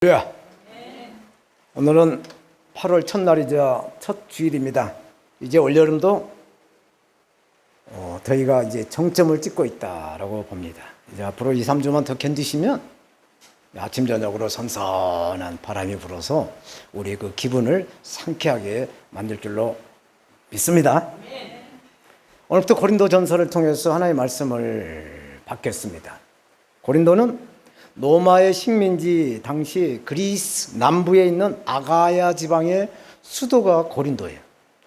예. 오늘은 8월 첫날이자 첫 주일입니다. 이제 올여름도 더위가 이제 정점을 찍고 있다라고 봅니다. 이제 앞으로 2, 3주만 더 견디시면 아침 저녁으로 선선한 바람이 불어서 우리 그 기분을 상쾌하게 만들 줄로 믿습니다. 오늘부터 고린도전서를 통해서 하나님의 말씀을 받겠습니다. 고린도는 로마의 식민지 당시 그리스 남부에 있는 아가야 지방의 수도가 고린도예요.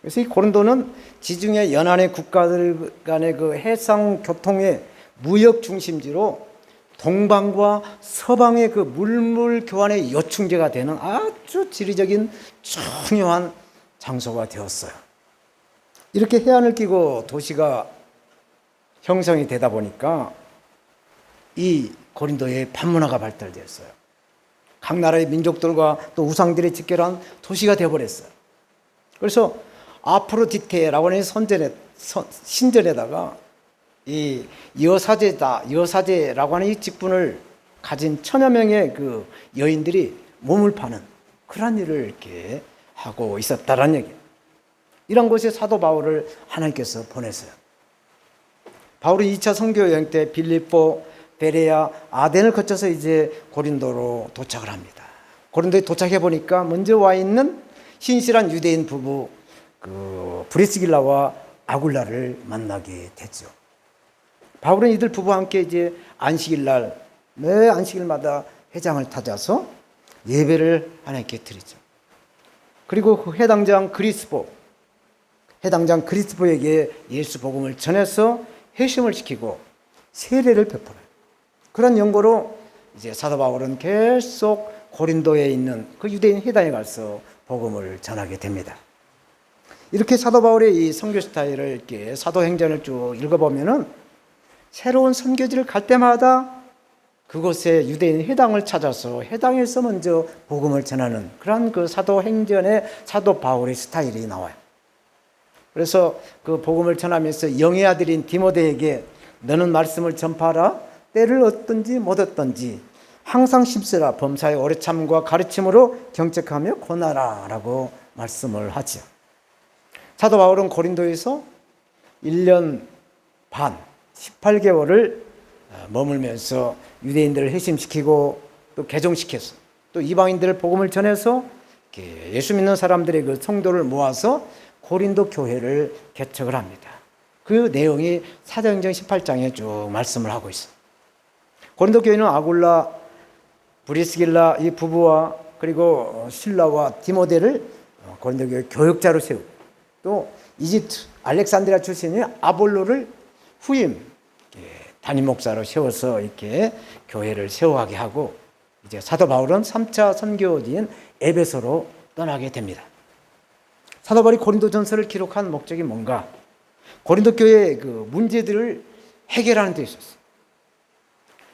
그래서 이 고린도는 지중해 연안의 국가들 간의 그 해상 교통의 무역 중심지로 동방과 서방의 그 물물 교환의 요충지가 되는 아주 지리적인 중요한 장소가 되었어요. 이렇게 해안을 끼고 도시가 형성이 되다 보니까 이 고린도의 반문화가 발달되었어요. 각 나라의 민족들과 또 우상들이 집결한 도시가 되어버렸어요. 그래서 아프로디테라고 하는 신전에다가 이 여사제라고 하는 이 직분을 가진 천여 명의 그 여인들이 몸을 파는 그런 일을 이렇게 하고 있었다라는 얘기예요. 이런 곳에 사도 바울을 하나님께서 보냈어요. 바울이 2차 선교 여행 때 빌립보, 베레아, 아덴을 거쳐서 이제 고린도로 도착을 합니다. 고린도에 도착해 보니까 먼저 와 있는 신실한 유대인 부부 그 브리스길라와 아굴라를 만나게 되죠. 바울은 이들 부부와 함께 이제 안식일 날 매 안식일마다 회당을 찾아서 예배를 하나님께 드리죠. 그리고 그 해당장 그리스포에게 예수 복음을 전해서 회심을 시키고 세례를 베풀어요. 그런 연고로 이제 사도 바울은 계속 고린도에 있는 그 유대인 회당에 가서 복음을 전하게 됩니다. 이렇게 사도 바울의 이 선교 스타일을 이렇게 사도행전을 쭉 읽어보면은 새로운 선교지를 갈 때마다 그곳에 유대인 회당을 찾아서 회당에서 먼저 복음을 전하는 그런 그 사도행전의 사도 바울의 스타일이 나와요. 그래서 그 복음을 전하면서 영의 아들인 디모데에게 너는 말씀을 전파하라. 때를 얻든지 못 얻든지 항상 힘쓰라. 범사의 오래 참과 가르침으로 경책하며 권하라 라고 말씀을 하죠. 사도 바울은 고린도에서 1년 반 18개월을 머물면서 유대인들을 회심시키고 또 개종시켰어. 또 이방인들을 복음을 전해서 예수 믿는 사람들의 그 성도를 모아서 고린도 교회를 개척을 합니다. 그 내용이 사도행전 18장에 쭉 말씀을 하고 있어요. 고린도 교회는 아굴라, 브리스길라 이 부부와 그리고 실라와 디모데를 고린도 교회 교역자로 세우고 또 이집트 알렉산드리아 출신의 아볼로를 후임 담임 목사로 세워서 이렇게 교회를 세워가게 하고 이제 사도 바울은 3차 선교지인 에베소로 떠나게 됩니다. 사도 바울이 고린도전서를 기록한 목적이 뭔가? 고린도 교회의 그 문제들을 해결하는 데 있었어요.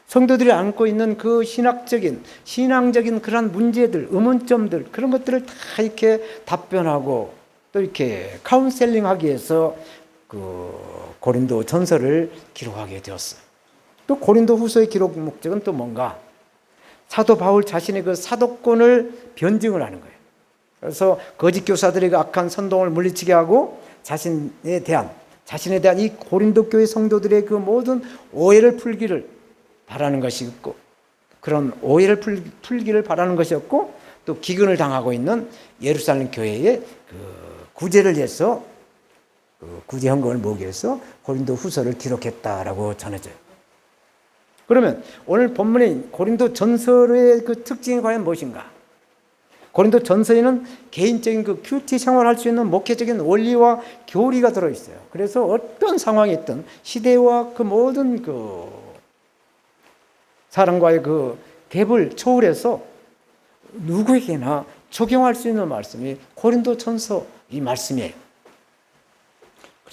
성도들이 안고 있는 그 신앙적인 그런 문제들, 의문점들, 그런 것들을 다 이렇게 답변하고 또 이렇게 카운셀링하기 위해서 그 고린도 전서를 기록하게 되었어요. 또 고린도 후서의 기록 목적은 또 뭔가? 사도 바울 자신의 그 사도권을 변증을 하는 거예요. 그래서 거짓 교사들의 그 악한 선동을 물리치게 하고 자신에 대한 이 고린도 교회 성도들의 그 모든 오해를 풀기를 바라는 것이었고 그런 오해를 풀기를 바라는 것이었고 또 기근을 당하고 있는 예루살렘 교회의 그 구제를 위해서 그 구제 헌금을 모으기 위해서 고린도 후서를 기록했다라고 전해져요. 그러면 오늘 본문의 고린도 전서의 그 특징이 과연 무엇인가? 고린도 전서에는 개인적인 그 큐티 생활할 수 있는 목회적인 원리와 교리가 들어있어요. 그래서 어떤 상황이 있든 시대와 그 모든 그 사람과의 그 갭을 초월해서 누구에게나 적용할 수 있는 말씀이 고린도 전서 이 말씀이에요.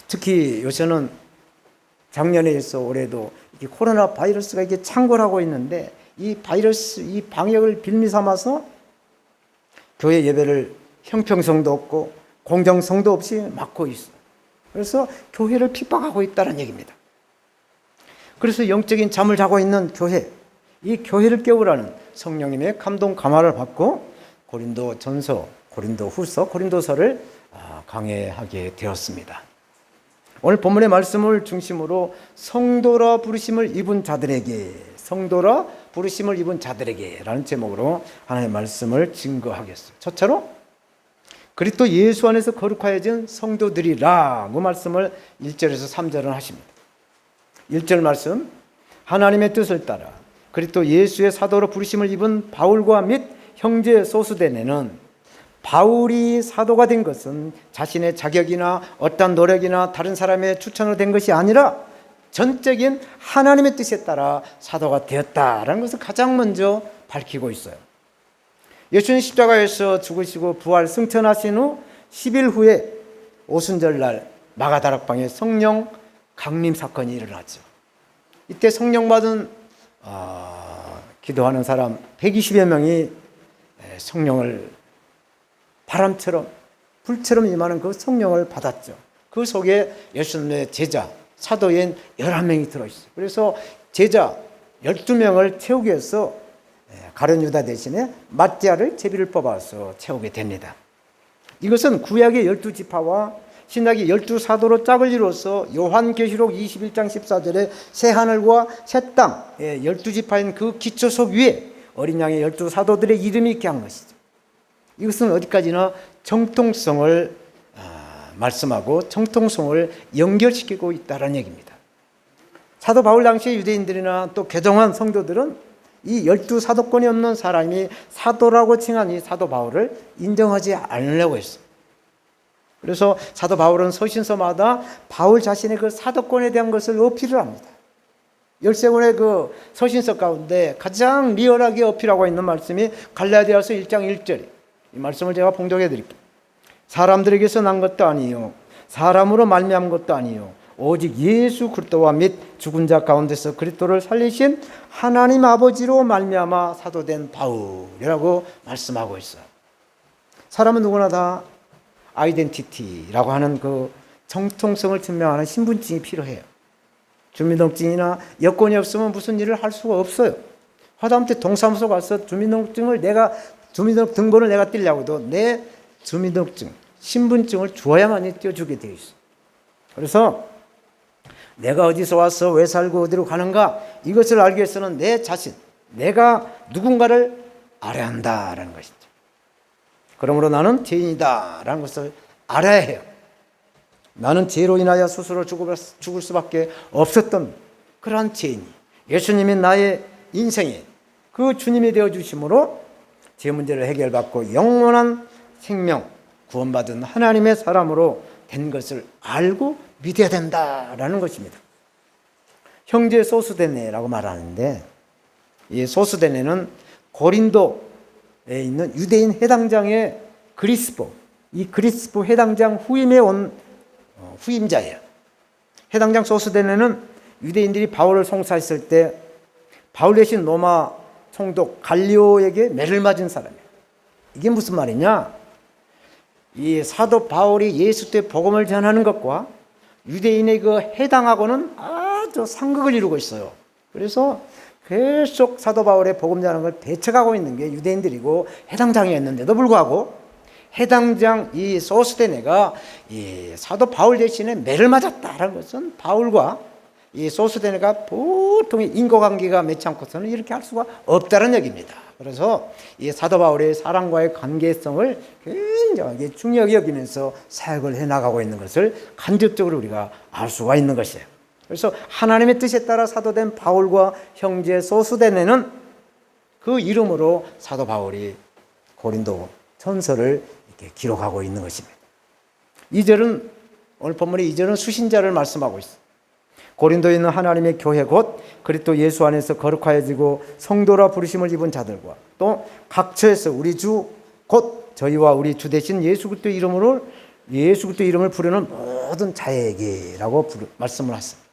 특히 요새는 작년에 있어 올해도 이 코로나 바이러스가 이게 창궐하고 있는데 이 바이러스, 이 방역을 빌미 삼아서 교회 예배를 형평성도 없고 공정성도 없이 막고 있어. 그래서 교회를 핍박하고 있다는 얘기입니다. 그래서 영적인 잠을 자고 있는 교회, 이 교회를 깨우라는 성령님의 감동 감화를 받고 고린도 전서, 고린도 후서, 고린도서를 강해하게 되었습니다. 오늘 본문의 말씀을 중심으로 성도라 부르심을 입은 자들에게, 성도라 부르심을 입은 자들에게 라는 제목으로 하나님의 말씀을 증거하겠습니다. 첫째로 그리스도 예수 안에서 거룩하여진 성도들이라고 말씀을 1절에서 3절은 하십니다. 1절 말씀, 하나님의 뜻을 따라 그리스도 예수의 사도로 부르심을 입은 바울과 및 형제 소수대네는, 바울이 사도가 된 것은 자신의 자격이나 어떤 노력이나 다른 사람의 추천으로 된 것이 아니라 전적인 하나님의 뜻에 따라 사도가 되었다라는 것을 가장 먼저 밝히고 있어요. 예수님 십자가에서 죽으시고 부활 승천하신 후 10일 후에 오순절날 마가다락방에 성령 강림 사건이 일어났죠. 이때 성령 받은 기도하는 사람 120여 명이 성령을 바람처럼 불처럼 임하는 그 성령을 받았죠. 그 속에 예수님의 제자 사도인 11명이 들어있어요. 그래서 제자 12명을 채우기 위해서 가룟 유다 대신에 맏자를 제비를 뽑아서 채우게 됩니다. 이것은 구약의 12지파와 신약의 12사도로 짝을 이루어서 요한계시록 21장 14절에 새 하늘과 새 땅 12지파인 그 기초석 위에 어린 양의 12사도들의 이름이 있게 한 것이죠. 이것은 어디까지나 정통성을 말씀하고 정통성을 연결시키고 있다는 얘기입니다. 사도 바울 당시의 유대인들이나 또 개종한 성도들은 이 12사도권이 없는 사람이 사도라고 칭한 이 사도 바울을 인정하지 않으려고 했어요. 그래서 사도 바울은 서신서마다 바울 자신의 그 사도권에 대한 것을 어필을 합니다. 13권의 그 서신서 가운데 가장 리얼하게 어필하고 있는 말씀이 갈라디아서 1장 1절이에요. 이 말씀을 제가 봉독해 드릴게요. 사람들에게서 난 것도 아니요 사람으로 말미암은 것도 아니요 오직 예수 그리스도와 및 죽은 자 가운데서 그리스도를 살리신 하나님 아버지로 말미암아 사도된 바울이라고 말씀하고 있어요. 사람은 누구나 다 아이덴티티라고 하는 그 정통성을 증명하는 신분증이 필요해요. 주민등록증이나 여권이 없으면 무슨 일을 할 수가 없어요. 하다못해 동사무소 가서 주민등록 등본을 내가 띄려고도 내 주민등록증, 신분증을 주어야만이 띄워주게 되어 있어요. 그래서 내가 어디서 와서 왜 살고 어디로 가는가 이것을 알기 위해서는 내 자신, 내가 누군가를 알아야 한다라는 것이죠. 그러므로 나는 죄인이다라는 것을 알아야 해요. 나는 죄로 인하여 스스로 죽을 수밖에 없었던 그러한 죄인이 예수님이 나의 인생에 그 주님이 되어주심으로 죄 문제를 해결받고 영원한 생명, 구원받은 하나님의 사람으로 된 것을 알고 믿어야 된다라는 것입니다. 형제 소수대네라고 말하는데 이 소수대네는 고린도에 있는 유대인 해당장의 그리스포, 이 그리스포 해당장 후임에 온 후임자예요. 해당장 소수대네는 유대인들이 바울을 송사했을 때 바울 대신 로마 총독 갈리오에게 매를 맞은 사람이에요. 이게 무슨 말이냐? 이 사도 바울이 예수 때 복음을 전하는 것과 유대인의 그 해당하고는 아주 상극을 이루고 있어요. 그래서 계속 사도 바울의 복음 전하는 걸 배척하고 있는 게 유대인들이고 해당장이었는데도 불구하고 해당장 이 소스데네가 이 사도 바울 대신에 매를 맞았다라는 것은 바울과 이 소스데네가 보통의 인과관계가 맺지 않고서는 이렇게 할 수가 없다는 얘기입니다. 그래서 이 사도 바울의 사람과의 관계성을 굉장히 중요하게 여기면서 사역을 해나가고 있는 것을 간접적으로 우리가 알 수가 있는 것이에요. 그래서 하나님의 뜻에 따라 사도된 바울과 형제 소스데네는 그 이름으로 사도 바울이 고린도 전서를 이렇게 기록하고 있는 것입니다. 2절은 오늘 본문의 2절은 수신자를 말씀하고 있습니다. 고린도에 있는 하나님의 교회 곧 그리스도 예수 안에서 거룩하여지고 성도라 부르심을 입은 자들과 또 각처에서 우리 주 곧 저희와 우리 주 대신 예수 그리스도 이름을 부르는 모든 자에게라고 말씀을 하셨습니다.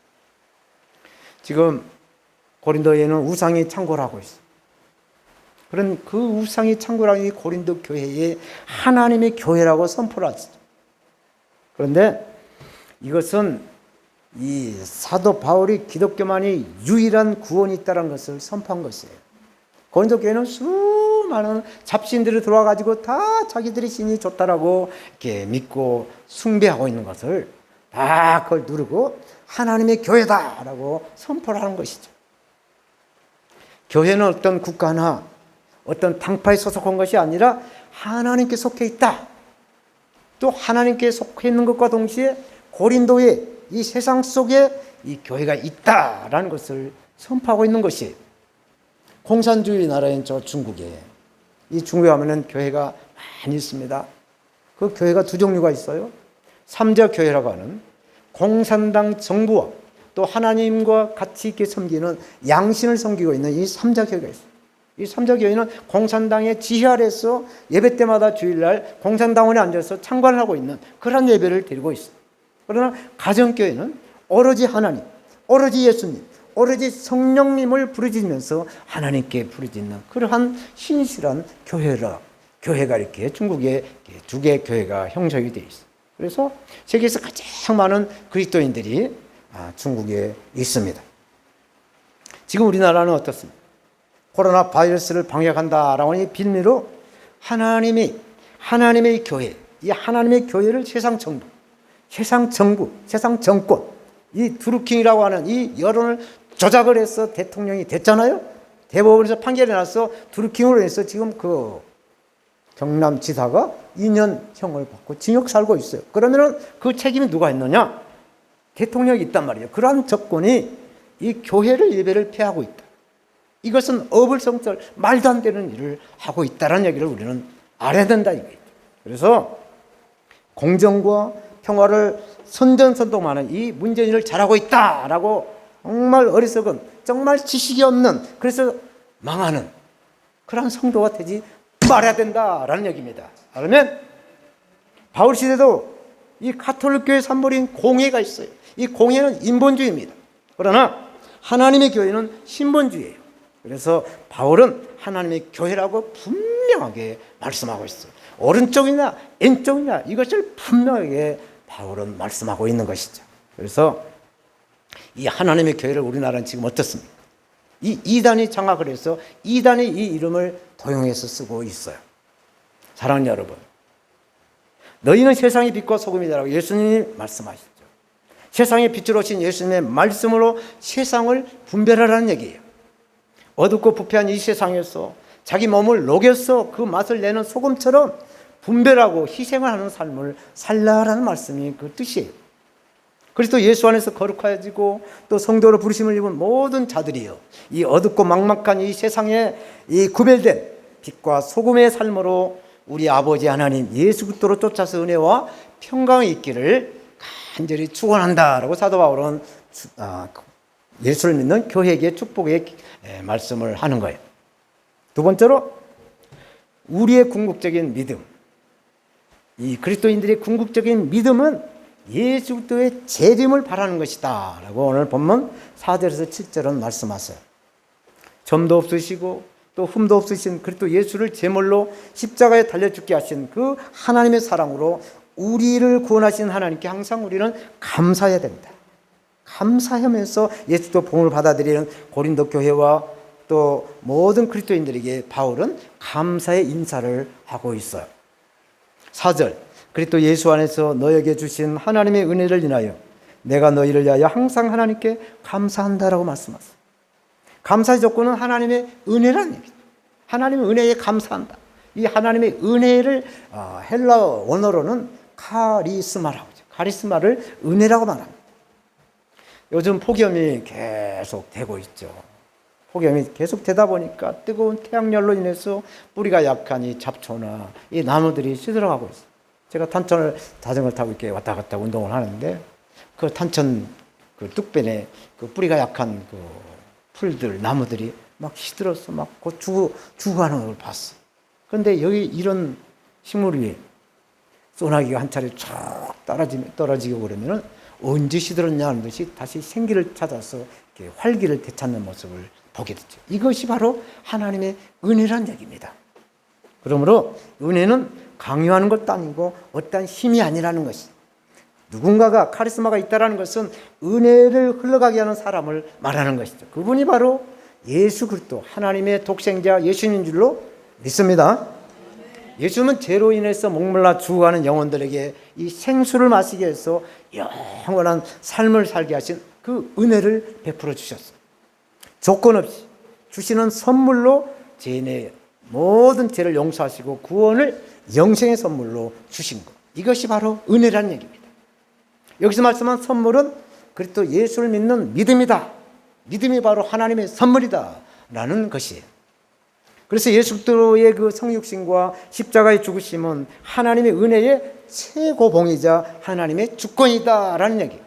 지금 고린도에는 우상이 창궐을 하고 있어요. 그런 그 우상이 창궐하는 이 고린도 교회에 하나님의 교회라고 선포를 하죠. 그런데 이것은 이 사도 바울이 기독교만이 유일한 구원이 있다는 것을 선포한 것이에요. 고린도 교회는 수많은 잡신들이 들어와가지고 다 자기들이 신이 좋다라고 이렇게 믿고 숭배하고 있는 것을 다 그걸 누르고 하나님의 교회다라고 선포를 하는 것이죠. 교회는 어떤 국가나 어떤 당파에 소속한 것이 아니라 하나님께 속해 있다. 또 하나님께 속해 있는 것과 동시에 고린도에 이 세상 속에 이 교회가 있다라는 것을 선포하고 있는 것이 공산주의 나라인 저 중국에 이 중국에 가면은 교회가 많이 있습니다. 그 교회가 두 종류가 있어요. 삼자 교회라고 하는 공산당 정부와 또 하나님과 같이 있게 섬기는 양신을 섬기고 있는 이 삼자 교회가 있어요. 이 삼자 교회는 공산당의 지휘 아래서 예배 때마다 주일날 공산당원에 앉아서 참관을 하고 있는 그런 예배를 드리고 있어요. 그러나 가정교회는 오로지 하나님, 오로지 예수님, 오로지 성령님을 부르짖으면서 하나님께 부르짖는 그러한 신실한 교회가 이렇게 중국에 두 개의 교회가 형성이 되어 있어요. 그래서 세계에서 가장 많은 그리스도인들이 중국에 있습니다. 지금 우리나라는 어떻습니까? 코로나 바이러스를 방역한다라고 하는 빌미로 하나님의 교회, 이 하나님의 교회를 세상 정부, 세상 정권, 이 드루킹이라고 하는 이 여론을 조작을 해서 대통령이 됐잖아요. 대법원에서 판결이 나서 드루킹으로 해서 지금 그 경남지사가 2년형을 받고 징역 살고 있어요. 그러면은 그 책임이 누가 했느냐? 대통령이 있단 말이에요. 그러한 정권이 이 교회를 예배를 폐하고 있다. 이것은 어불성설 말도 안 되는 일을 하고 있다는 얘기를 우리는 알아야 된다 이거예요. 그래서 공정과 평화를 선전선동하는 이 문재인을 잘하고 있다라고 정말 어리석은 정말 지식이 없는 그래서 망하는 그런 성도가 되지 말아야 된다라는 얘기입니다. 그러면 바울 시대도 이 가톨릭 교회 산물인 공회가 있어요. 이 공회는 인본주의입니다. 그러나 하나님의 교회는 신본주의예요. 그래서 바울은 하나님의 교회라고 분명하게 말씀하고 있어요. 오른쪽이냐 왼쪽이냐 이것을 분명하게 바울은 말씀하고 있는 것이죠. 그래서 이 하나님의 교회를 우리나라는 지금 어떻습니까? 이 이단이 장악을 해서 이단이 이 이름을 도용해서 쓰고 있어요. 사랑하는 여러분, 너희는 세상의 빛과 소금이다라고 예수님이 말씀하시죠. 세상의 빛으로 오신 예수님의 말씀으로 세상을 분별하라는 얘기예요. 어둡고 부패한 이 세상에서 자기 몸을 녹여서 그 맛을 내는 소금처럼 분별하고 희생을 하는 삶을 살라라는 말씀이 그 뜻이에요. 그리스도 예수 안에서 거룩해지고 또 성도로 부르심을 입은 모든 자들이요, 이 어둡고 막막한 이 세상에 이 구별된 빛과 소금의 삶으로 우리 아버지 하나님 예수 그리스도로 쫓아서 은혜와 평강이 있기를 간절히 축원한다라고 사도 바울은 예수를 믿는 교회에게 축복의 말씀을 하는 거예요. 두 번째로 우리의 궁극적인 믿음, 이 그리스도인들의 궁극적인 믿음은 예수 그리스도의 재림을 바라는 것이다 라고 오늘 본문 4절에서 7절은 말씀하세요. 점도 없으시고 또 흠도 없으신 그리스도 예수를 제물로 십자가에 달려 죽게 하신 그 하나님의 사랑으로 우리를 구원하신 하나님께 항상 우리는 감사해야 됩니다. 감사하면서 예수도 복음을 받아들이는 고린도 교회와 또 모든 그리스도인들에게 바울은 감사의 인사를 하고 있어요. 4절, 그리스도 예수 안에서 너에게 주신 하나님의 은혜를 인하여 내가 너희를 위하여 항상 하나님께 감사한다라고 말씀하세요. 감사의 조건은 하나님의 은혜라는 얘기죠. 하나님의 은혜에 감사한다. 이 하나님의 은혜를 헬라어 원어로는 카리스마라고 하죠. 카리스마를 은혜라고 말합니다. 요즘 폭염이 계속 되고 있죠. 폭염이 계속 되다 보니까 뜨거운 태양열로 인해서 뿌리가 약한 이 잡초나 이 나무들이 시들어가고 있어요. 제가 탄천을 자전거를 타고 이렇게 왔다 갔다 운동을 하는데 그 탄천 그 뚝배에 그 뿌리가 약한 그 풀들, 나무들이 막 시들어서 막 곧 죽어가는 걸 봤어. 그런데 여기 이런 식물 위에 소나기가 한 차례 쫙 떨어지고 그러면은 언제 시들었냐 하는 듯이 다시 생기를 찾아서 이렇게 활기를 되찾는 모습을 보게 되죠. 이것이 바로 하나님의 은혜란 얘기입니다. 그러므로 은혜는 강요하는 것도 아니고 어떠한 힘이 아니라는 것이, 누군가가 카리스마가 있다는 것은 은혜를 흘러가게 하는 사람을 말하는 것이죠. 그분이 바로 예수 그리스도 하나님의 독생자 예수님인 줄로 믿습니다. 예수님은 죄로 인해서 목말라 죽어가는 영혼들에게 이 생수를 마시게 해서 영원한 삶을 살게 하신 그 은혜를 베풀어 주셨어요. 조건 없이 주시는 선물로 죄인의 모든 죄를 용서하시고 구원을 영생의 선물로 주신 것, 이것이 바로 은혜라는 얘기입니다. 여기서 말씀한 선물은 그리스도 예수를 믿는 믿음이다. 믿음이 바로 하나님의 선물이다 라는 것이에요. 그래서 예수 그리스도의 그 성육신과 십자가의 죽으심은 하나님의 은혜의 최고봉이자 하나님의 주권이다라는 얘기예요.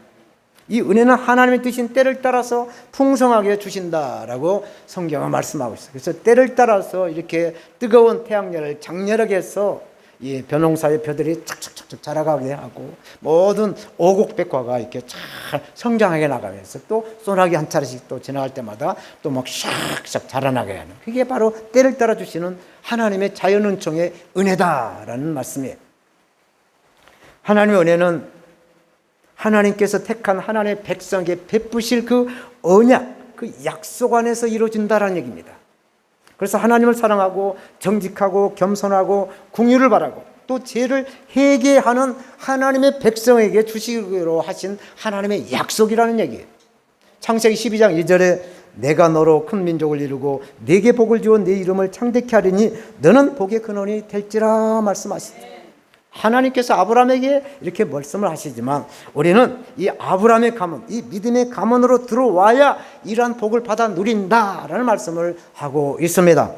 이 은혜는 하나님의 뜻인 때를 따라서 풍성하게 주신다라고 성경은 말씀하고 있어요. 그래서 때를 따라서 이렇게 뜨거운 태양열을 장렬하게 해서 이 벼농사의 벼들이 착착착착 자라가게 하고 모든 오곡백과가 이렇게 잘 성장하게 나가면서 또 소나기 한 차례씩 또 지나갈 때마다 또 막 샥샥 자라나게 하는, 그게 바로 때를 따라 주시는 하나님의 자연은총의 은혜다라는 말씀이에요. 하나님의 은혜는 하나님께서 택한 하나님의 백성에게 베푸실 그 언약, 그 약속 안에서 이루어진다라는 얘기입니다. 그래서 하나님을 사랑하고 정직하고 겸손하고 긍휼을 바라고 또 죄를 회개하는 하나님의 백성에게 주시기로 하신 하나님의 약속이라는 얘기예요. 창세기 12장 2절에 내가 너로 큰 민족을 이루고 네게 복을 주어 네 이름을 창대케 하리니 너는 복의 근원이 될지라 말씀하시죠. 하나님께서 아브라함에게 이렇게 말씀을 하시지만 우리는 이 아브라함의 가문, 이 믿음의 가문으로 들어와야 이러한 복을 받아 누린다라는 말씀을 하고 있습니다.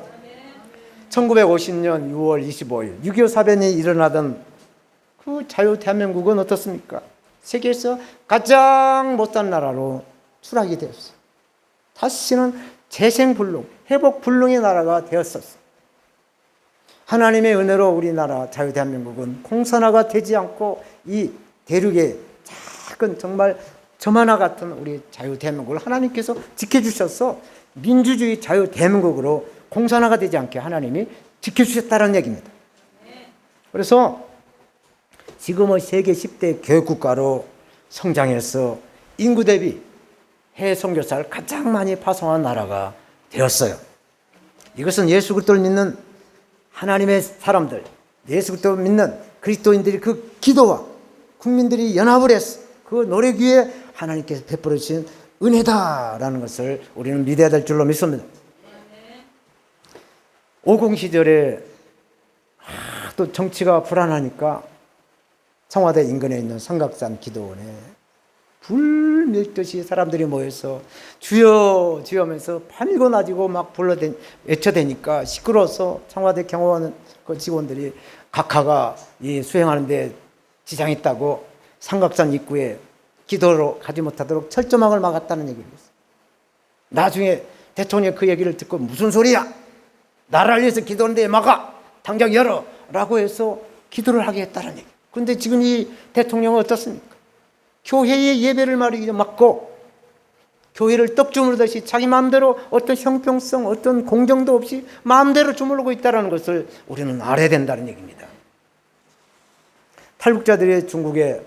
1950년 6월 25일 6.25 사변이 일어나던 그 자유 대한민국은 어떻습니까? 세계에서 가장 못한 나라로 추락이 되었어요. 다시는 재생불능, 회복불능의 나라가 되었었어요. 하나님의 은혜로 우리나라 자유대한민국은 공산화가 되지 않고 이 대륙의 작은 정말 점 하나 같은 우리 자유대한민국을 하나님께서 지켜주셔서 민주주의 자유대한민국으로 공산화가 되지 않게 하나님이 지켜주셨다는 얘기입니다. 그래서 지금은 세계 10대 교육국가로 성장해서 인구 대비 해외 선교사를 가장 많이 파송한 나라가 되었어요. 이것은 예수 그리스도를 믿는 하나님의 사람들, 예수 그리스도를 믿는 그리스도인들이 그 기도와 국민들이 연합을 해서 그 노력 위에 하나님께서 베풀어 주신 은혜다라는 것을 우리는 믿어야 될 줄로 믿습니다. 50 시절에 또 정치가 불안하니까 청와대 인근에 있는 삼각산 기도원에 불밀듯이 사람들이 모여서 주여 주여 하면서 밤이고 낮이고 막 외쳐대니까 시끄러워서 청와대 경호원 그 직원들이 각하가 이 수행하는데 지장이 있다고 삼각산 입구에 기도로 가지 못하도록 철조망을 막았다는 얘기를 했어요. 나중에 대통령이 그 얘기를 듣고 무슨 소리야? 나라를 위해서 기도하는데 막아! 당장 열어! 라고 해서 기도를 하게 했다는 얘기. 그런데 지금 이 대통령은 어떻습니까? 교회의 예배를 막고 교회를 떡 주무르듯이 자기 마음대로 어떤 형평성, 어떤 공정도 없이 마음대로 주무르고 있다는 것을 우리는 알아야 된다는 얘기입니다. 탈북자들이 중국에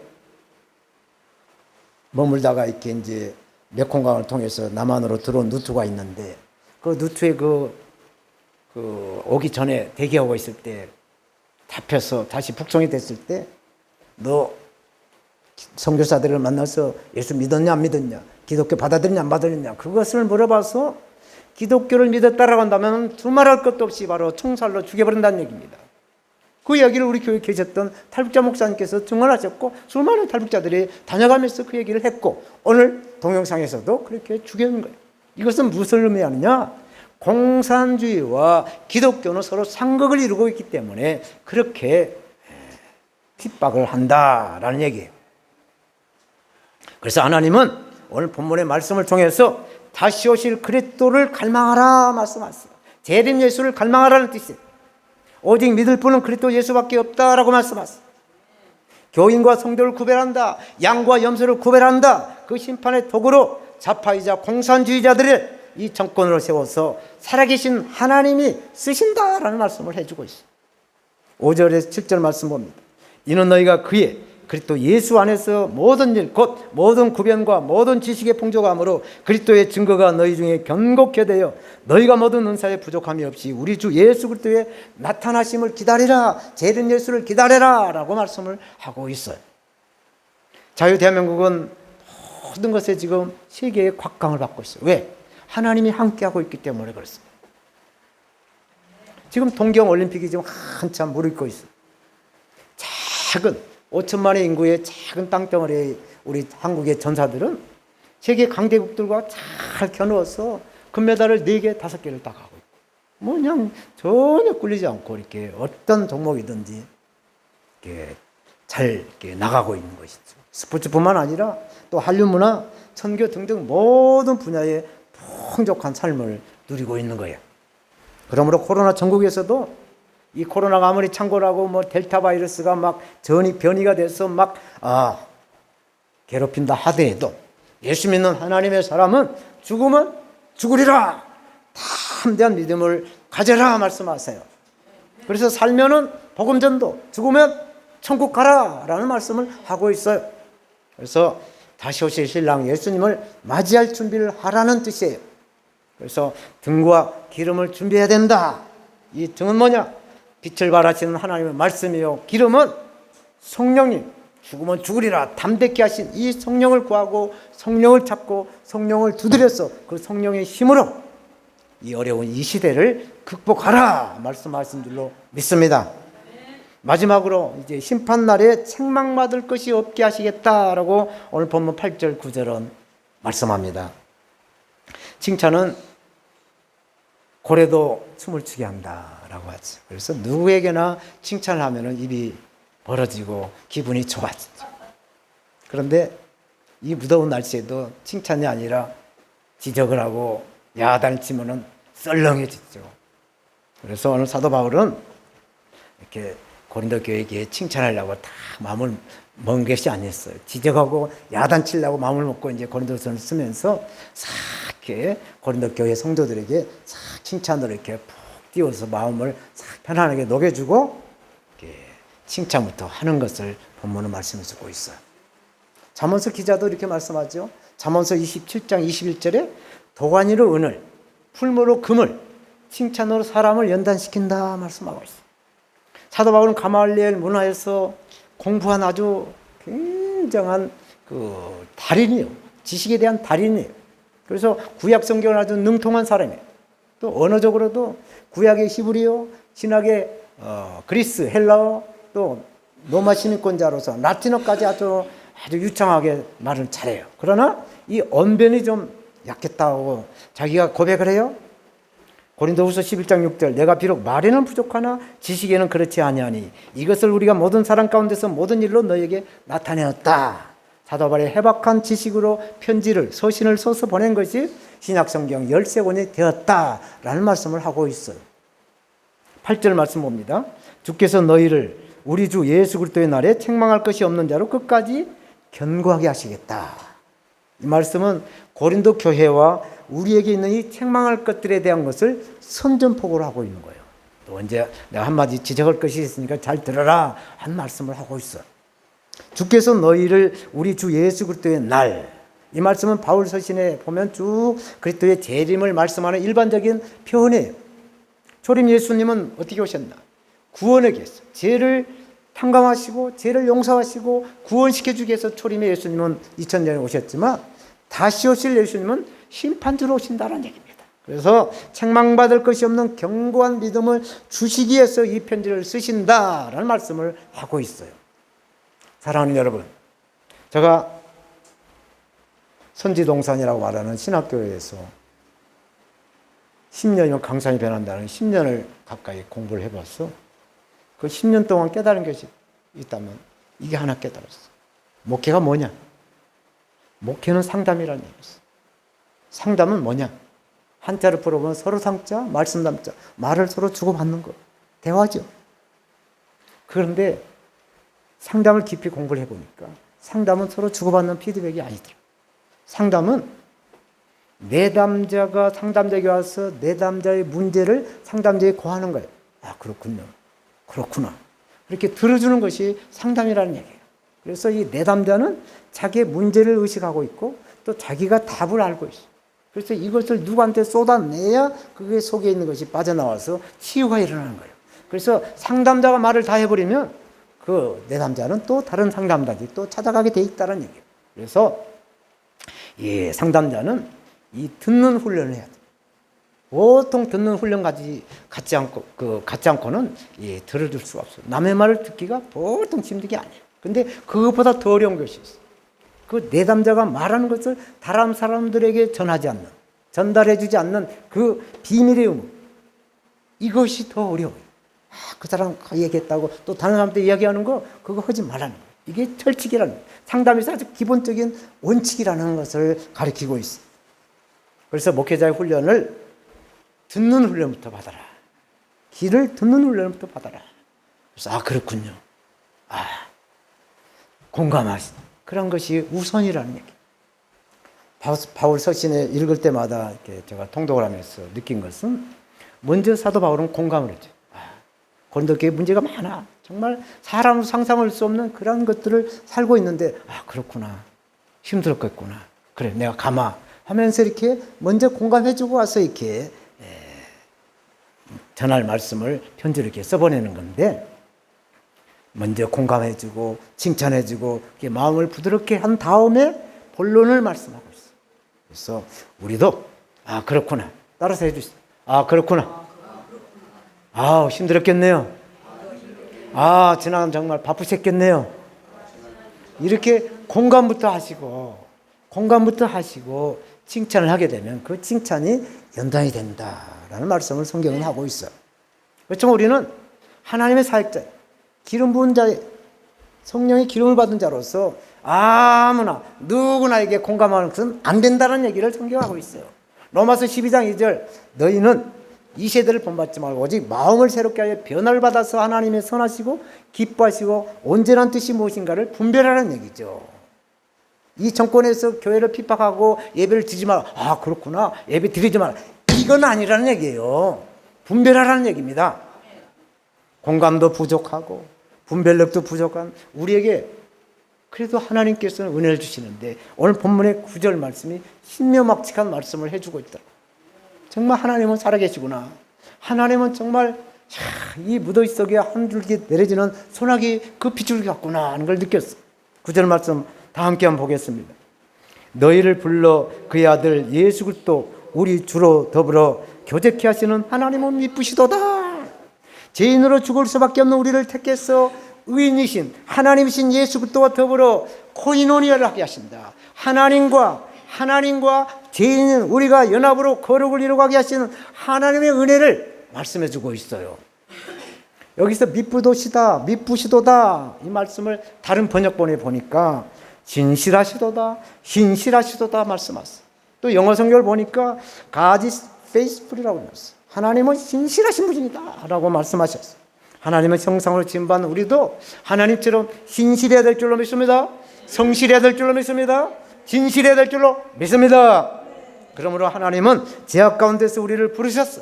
머물다가 이렇게 이제 메콩강을 통해서 남한으로 들어온 누트가 있는데 그 누트에 오기 전에 대기하고 있을 때 잡혀서 다시 북송이 됐을 때 너 선교사들을 만나서 예수 믿었냐 안 믿었냐, 기독교 받아들였냐 안 받아들였냐, 그것을 물어봐서 기독교를 믿었다라고 한다면 두말할 것도 없이 바로 총살로 죽여버린다는 얘기입니다. 그 이야기를 우리 교회에 계셨던 탈북자 목사님께서 증언하셨고 수많은 탈북자들이 다녀가면서 그 얘기를 했고 오늘 동영상에서도 그렇게 죽여는 거예요. 이것은 무엇을 의미하느냐? 공산주의와 기독교는 서로 상극을 이루고 있기 때문에 그렇게 핍박을 한다라는 얘기예요. 그래서 하나님은 오늘 본문의 말씀을 통해서 다시 오실 그리스도를 갈망하라 말씀하셨어요. 재림 예수를 갈망하라는 뜻이에요. 오직 믿을 분은 그리스도 예수밖에 없다라고 말씀하셨어요. 교인과 성도를 구별한다, 양과 염소를 구별한다, 그 심판의 도구로 좌파이자 공산주의자들을 이 정권으로 세워서 살아계신 하나님이 쓰신다라는 말씀을 해주고 있어요. 5절에서 7절 말씀 봅니다. 이는 너희가 그의 그리스도 예수 안에서 모든 일 곧 모든 구변과 모든 지식의 풍족함으로 그리스도의 증거가 너희 중에 견고케 되어 너희가 모든 은사에 부족함이 없이 우리 주 예수 그리스도의 나타나심을 기다리라, 재림 예수를 기다려라 라고 말씀을 하고 있어요. 자유대한민국은 모든 것에 지금 세계의 곽강을 받고 있어요. 왜? 하나님이 함께하고 있기 때문에 그렇습니다. 지금 동경올림픽이 지금 한참 무르익고 있어요. 작은 5천만의 인구의 작은 땅덩어리의 우리 한국의 전사들은 세계 강대국들과 잘 겨누어서 금메달을 4개, 5개를 따가고 있고 뭐 그냥 전혀 꿀리지 않고 이렇게 어떤 종목이든지 이렇게 잘 이렇게 나가고 있는 것이죠. 스포츠뿐만 아니라 또 한류 문화, 선교 등등 모든 분야에 풍족한 삶을 누리고 있는 거예요. 그러므로 코로나 전국에서도 이 코로나가 아무리 창궐하고 뭐 델타 바이러스가 막 변이가 돼서 막 괴롭힌다 하더라도 예수 믿는 하나님의 사람은 죽으면 죽으리라 담대한 믿음을 가져라 말씀하세요. 그래서 살면은 복음 전도, 죽으면 천국 가라 라는 말씀을 하고 있어요. 그래서 다시 오실 신랑 예수님을 맞이할 준비를 하라는 뜻이에요. 그래서 등과 기름을 준비해야 된다. 이 등은 뭐냐? 빛을 발하시는 하나님의 말씀이요, 기름은 성령님, 죽으면 죽으리라 담대케 하신 이 성령을 구하고 성령을 찾고 성령을 두드려서 그 성령의 힘으로 이 어려운 이 시대를 극복하라 말씀하신 줄로 믿습니다. 마지막으로 이제 심판날에 책망받을 것이 없게 하시겠다라고 오늘 본문 8절 9절은 말씀합니다. 칭찬은 고래도 춤을 추게 한다라고 하죠. 그래서 누구에게나 칭찬을 하면 입이 벌어지고 기분이 좋아지죠. 그런데 이 무더운 날씨에도 칭찬이 아니라 지적을 하고 야단을 치면 썰렁해지죠. 그래서 오늘 사도 바울은 이렇게 고린도 교회에 칭찬하려고 다 마음을 먹은 것이 아니었어요. 지적하고 야단치려고 마음을 먹고 이제 고린도서를 쓰면서 싹 이렇게 고린도 교회 성도들에게 싹 칭찬으로 이렇게 푹 띄워서 마음을 싹 편안하게 녹여주고 이렇게 칭찬부터 하는 것을 본문은 말씀해 주고 있어요. 잠언서 기자도 이렇게 말씀하죠. 잠언서 27장 21절에 도가니로 은을, 풀무로 금을, 칭찬으로 사람을 연단시킨다 말씀하고 있어요. 사도 바울은 가말리엘 문화에서 공부한 아주 굉장한 그 달인이에요. 지식에 대한 달인이에요. 그래서 구약 성경을 아주 능통한 사람이에요. 또 언어적으로도 구약의 히브리어, 신약의 그리스, 헬라어, 또 로마 시민권자로서 라틴어까지 아주 유창하게 말을 잘해요. 그러나 이 언변이 좀 약했다고 자기가 고백을 해요. 고린도후서 11장 6절 내가 비록 말에는 부족하나 지식에는 그렇지 아니하니 이것을 우리가 모든 사람 가운데서 모든 일로 너에게 나타내었다. 사도 바울의 해박한 지식으로 편지를 서신을 써서 보낸 것이 신약성경 13권이 되었다라는 말씀을 하고 있어요. 8절 말씀 봅니다. 주께서 너희를 우리 주 예수 그리스도의 날에 책망할 것이 없는 자로 끝까지 견고하게 하시겠다. 이 말씀은 고린도 교회와 우리에게 있는 이 책망할 것들에 대한 것을 선전포고를 하고 있는 거예요. 또 언제 내가 한마디 지적할 것이 있으니까 잘 들어라 한 말씀을 하고 있어요. 주께서 너희를 우리 주 예수 그리스도의 날, 이 말씀은 바울 서신에 보면 쭉 그리스도의 재림을 말씀하는 일반적인 표현이에요. 초림 예수님은 어떻게 오셨나? 구원하기 위해서 죄를 탕감하시고 죄를 용서하시고 구원시켜 주기 위해서 초림의 예수님은 2000년에 오셨지만 다시 오실 예수님은 심판주로 오신다는 얘기입니다. 그래서 책망받을 것이 없는 견고한 믿음을 주시기 위해서 이 편지를 쓰신다라는 말씀을 하고 있어요. 사랑하는 여러분, 제가 선지동산이라고 말하는 신학교에서 10년이면 강산이 변한다는 10년을 가까이 공부를 해봤어. 그 10년 동안 깨달은 것이 있다면 이게 하나 깨달았어. 목회가 뭐냐? 목회는 상담이라는 얘기였어. 상담은 뭐냐? 한자를 풀어보면 서로 상자, 말씀 담자. 말을 서로 주고받는 거. 대화죠. 그런데 상담을 깊이 공부를 해보니까 상담은 서로 주고받는 피드백이 아니더라. 상담은 내담자가 상담자에게 와서 내담자의 문제를 상담자에게 고하는 거예요. 아, 그렇군요. 그렇구나. 이렇게 들어주는 것이 상담이라는 얘기예요. 그래서 이 내담자는 자기의 문제를 의식하고 있고 또 자기가 답을 알고 있어. 그래서 이것을 누구한테 쏟아내야 그게 속에 있는 것이 빠져나와서 치유가 일어나는 거예요. 그래서 상담자가 말을 다 해버리면 그 내담자는 또 다른 상담자들이 또 찾아가게 돼 있다는 얘기예요. 그래서 이 상담자는 이 듣는 훈련을 해야 돼. 보통 듣는 훈련 갖지 않고는 들어줄 수가 없어요. 남의 말을 듣기가 보통 힘든 게 아니에요. 근데 그것보다 더 어려운 것이 있어요. 그 내담자가 말하는 것을 다른 사람들에게 전달해주지 않는 그 비밀의 의무. 이것이 더 어려워요. 그 사람 얘기했다고 또 다른 사람한테 이야기하는 거 그거 하지 말라는 거예요. 이게 철칙이라는 거예요. 상담에서 아주 기본적인 원칙이라는 것을 가르치고 있어요. 그래서 목회자의 훈련을 듣는 훈련부터 받아라. 길을 듣는 훈련부터 받아라. 그래서 그렇군요. 공감하시. 그런 것이 우선이라는 얘기. 바울 서신에 읽을 때마다 이렇게 제가 통독을 하면서 느낀 것은 먼저 사도 바울은 공감을 했죠. 고린도 교회 문제가 많아. 정말 사람으로 상상할 수 없는 그런 것들을 살고 있는데 그렇구나. 힘들었겠구나. 그래 내가 가마 하면서 이렇게 먼저 공감해주고 와서 이렇게 전할 말씀을 편지를 이렇게 써보내는 건데 먼저 공감해주고 칭찬해주고 마음을 부드럽게 한 다음에 본론을 말씀하고 있어요. 그래서 우리도 그렇구나. 따라서 해주세요. 그렇구나. 힘들었겠네요. 지난 정말 바쁘셨겠네요. 이렇게 공감부터 하시고 칭찬을 하게 되면 그 칭찬이 연단이 된다라는 말씀을 성경은 하고 있어요. 그렇지만 우리는 하나님의 사역자, 기름 부은 자의 성령의 기름을 받은 자로서 아무나 누구나에게 공감하는 것은 안 된다는 얘기를 성경하고 있어요. 로마서 12장 2절 너희는 이 세대를 본받지 말고 오직 마음을 새롭게 하여 변화를 받아서 하나님의 선하시고 기뻐하시고 온전한 뜻이 무엇인가를 분별하라는 얘기죠. 이 정권에서 교회를 핍박하고 예배를 드리지 마라. 그렇구나. 예배 드리지 마라. 이건 아니라는 얘기예요. 분별하라는 얘기입니다. 공감도 부족하고 분별력도 부족한 우리에게 그래도 하나님께서는 은혜를 주시는데 오늘 본문의 9절 말씀이 신묘막측한 말씀을 해주고 있다. 정말 하나님은 살아계시구나. 하나님은 정말 이 무더위 속에 한 줄기 내려지는 소나기 그 빗줄기 같구나 하는 걸 느꼈어. 9절 말씀 다 함께 한번 보겠습니다. 너희를 불러 그의 아들 예수 그리스도 우리 주로 더불어 교제케 하시는 하나님은 미쁘시도다. 죄인으로 죽을 수밖에 없는 우리를 택해서 의인이신 하나님이신 예수 그리스도와 더불어 코이노니아를 하게 하신다. 하나님과 죄인은 우리가 연합으로 거룩을 이루게 하시는 하나님의 은혜를 말씀해 주고 있어요. 여기서 미쁘시도다 이 말씀을 다른 번역본에 보니까 진실하시도다 신실하시도다 말씀하셨어요. 또 영어 성경을 보니까 God is faithful이라고 했어요. 하나님은 신실하신 분이다 라고 말씀하셨어요. 하나님의 형상으로 지음받은 우리도 하나님처럼 신실해야 될 줄로 믿습니다. 성실해야 될 줄로 믿습니다. 진실해야 될 줄로 믿습니다. 그러므로 하나님은 죄악 가운데서 우리를 부르셨어.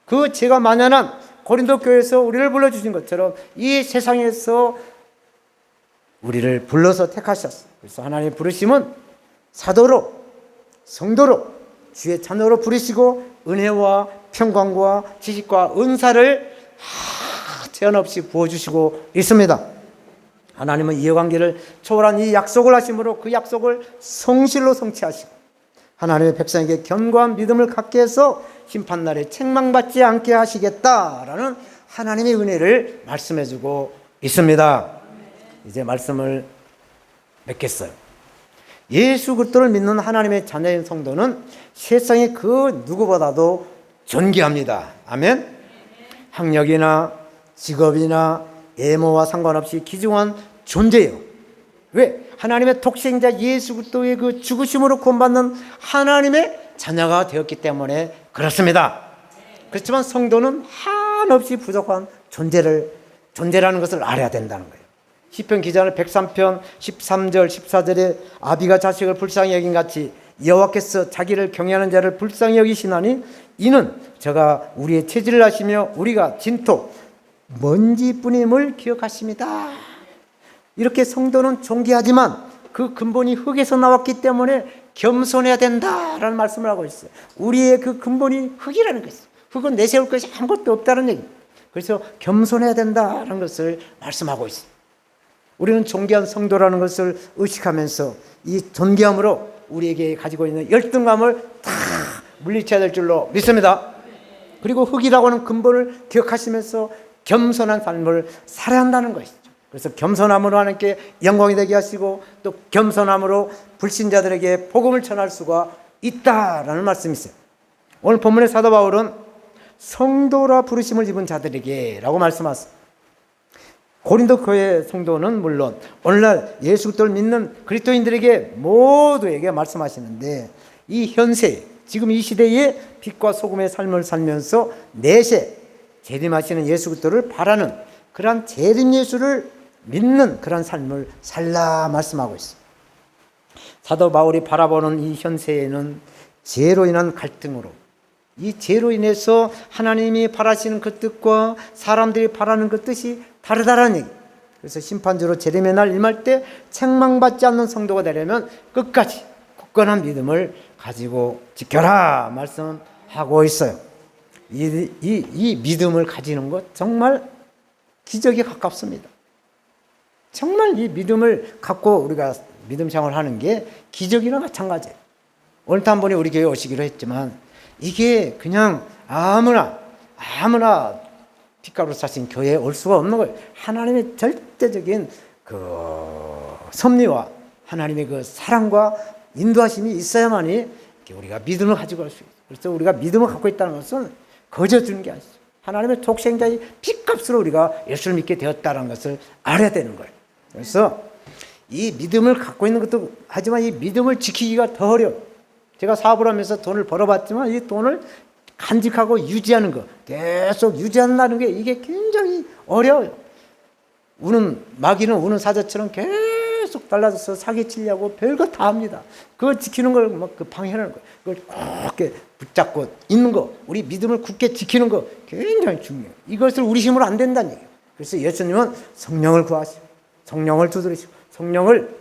그 죄가 만연한 고린도 교회에서 우리를 불러주신 것처럼 이 세상에서 우리를 불러서 택하셨어. 그래서 하나님의 부르심은 사도로 성도로 주의 자녀로 부르시고 은혜와 평강과 지식과 은사를 제한 없이 부어주시고 있습니다. 하나님은 이해관계를 초월한 이 약속을 하심으로 그 약속을 성실로 성취하시고 하나님의 백성에게 견고한 믿음을 갖게 해서 심판날에 책망받지 않게 하시겠다라는 하나님의 은혜를 말씀해주고 있습니다. 이제 말씀을 맺겠어요. 예수 그리스도를 믿는 하나님의 자녀인 성도는 세상의 그 누구보다도 존귀합니다. 아멘. 학력이나 직업이나 외모와 상관없이 귀중한 존재예요. 왜? 하나님의 독생자 예수 그리스도의 그 죽으심으로 구원받는 하나님의 자녀가 되었기 때문에 그렇습니다. 그렇지만 성도는 한없이 부족한 존재라는 것을 알아야 된다는 거예요. 시편 기자는 103편 13절 14절에 아비가 자식을 불쌍히 여긴 같이 여호와께서 자기를 경외하는 자를 불쌍히 여기시나니 이는 저가 우리의 체질을 아시며 우리가 진토 먼지뿐임을 기억하십니다. 이렇게 성도는 존귀하지만 그 근본이 흙에서 나왔기 때문에 겸손해야 된다라는 말씀을 하고 있어요. 우리의 그 근본이 흙이라는 것이죠. 흙은 내세울 것이 아무것도 없다는 얘기입니다. 그래서 겸손해야 된다는 것을 말씀하고 있어요. 우리는 존귀한 성도라는 것을 의식하면서 이 존귀함으로 우리에게 가지고 있는 열등감을 다 물리쳐야 될 줄로 믿습니다. 그리고 흙이라고 하는 근본을 기억하시면서 겸손한 삶을 살아야 한다는 것이죠. 그래서 겸손함으로 하나님께 영광이 되게 하시고 또 겸손함으로 불신자들에게 복음을 전할 수가 있다라는 말씀이 있어요. 오늘 본문의 사도 바울은 성도라 부르심을 입은 자들에게 라고 말씀하셨어요. 고린도 교회 성도는 물론 오늘날 예수 그리스도를 믿는 그리스도인들에게 모두에게 말씀하시는데 이 현세 지금 이 시대에 빛과 소금의 삶을 살면서 내세 재림하시는 예수 그리스도를 바라는 그러한 재림 예수를 믿는 그런 삶을 살라 말씀하고 있습니다. 사도 바울이 바라보는 이 현세에는 죄로 인한 갈등으로 이 죄로 인해서 하나님이 바라시는 그 뜻과 사람들이 바라는 그 뜻이 다르다라는 얘기. 그래서 심판주로 재림의 날 임할 때 책망받지 않는 성도가 되려면 끝까지 굳건한 믿음을 가지고 지켜라 말씀하고 있어요. 이 믿음을 가지는 것 정말 기적에 가깝습니다. 정말 이 믿음을 갖고 우리가 믿음 생활을 하는 게 기적이나 마찬가지예요. 오늘 한 분이 우리 교회 오시기로 했지만 이게 그냥 아무나 핏값으로 사신 교회에 올 수가 없는 거예요. 하나님의 절대적인 그 섭리와 하나님의 그 사랑과 인도하심이 있어야만이 우리가 믿음을 가지고 갈 수 있어요. 그래서 우리가 믿음을 갖고 있다는 것은 거저 주는 게 아니죠. 하나님의 독생자의 핏값으로 우리가 예수를 믿게 되었다는 것을 알아야 되는 거예요. 그래서 이 믿음을 갖고 있는 것도 하지만 이 믿음을 지키기가 더 어려워요. 제가 사업을 하면서 돈을 벌어봤지만 이 돈을 간직하고 유지하는 거, 계속 유지한다는 게 이게 굉장히 어려워요. 마귀는 우는 사자처럼 계속 달라져서 사기치려고 별거 다 합니다. 그걸 지키는 걸 막 그 방해하는 거예요. 그걸 꼭 붙잡고 있는 거, 우리 믿음을 굳게 지키는 거 굉장히 중요해요. 이것을 우리 힘으로 안 된다는 얘기예요. 그래서 예수님은 성령을 구하시고 성령을 두드리시고 성령을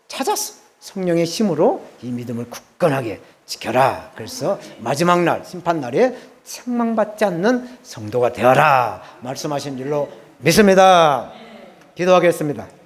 찾았어. 성령의 힘으로 이 믿음을 굳건하게 지켜라. 그래서 마지막 날 심판날에 책망받지 않는 성도가 되어라 말씀하신 줄로 믿습니다. 기도하겠습니다.